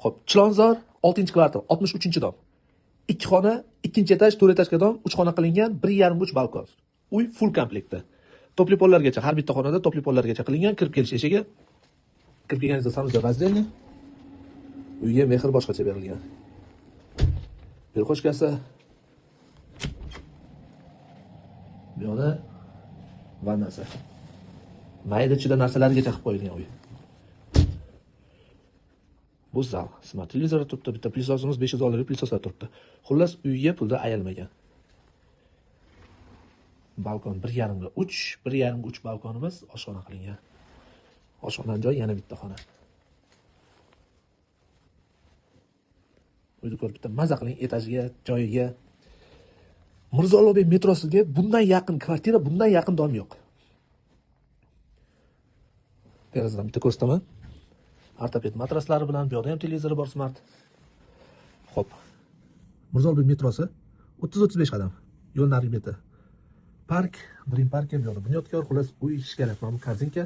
Xo'p, Chilonzor 6-kvartal, 63-dom. 2 xona, 2-etaj, 4 etajga dom, 3 xona qilingan, 1,5 uch balkon. Uy full komplektda. Topli pollargacha, har bitta xonada topli pollargacha qilingan, kirib kelish eshigi. Kirib kelganingizda sanusiya razdельный. Uyga mehr boshqacha berilgan. Perxochkasi. Bu yoqda vannasi. Mayda-chida narsalargacha qilib qo'yilgan uy. Bu zal. Smart televizor turibdi, bitta plisosimiz $500 plisoslar turibdi. Xullas, uyga pulda ayalmagan. Balkon 1,5 ga 3, 1,5 ga 3 balkonimiz oshxona qilingan. Oshxonadan joy yana bitta xona. Uyni ko'rib bitta maza qiling etajiga, joyiga. Mirzo Ulug'bek metrosiga bundan yaqin kvartira, bundan yaqin dom yo'q. Derazadan bitta ko'rsataman. Ortoped matraslari bilan, bu yoqda ham televizori bor smart. Xo'p. Mirzo Ulug'bek metrosi 30-35 qadam. Yo'l narigi beti. Park, Dream Park ham yo'q. Bunyodkor, xullas uy ish kerak. Mana bu korzinka.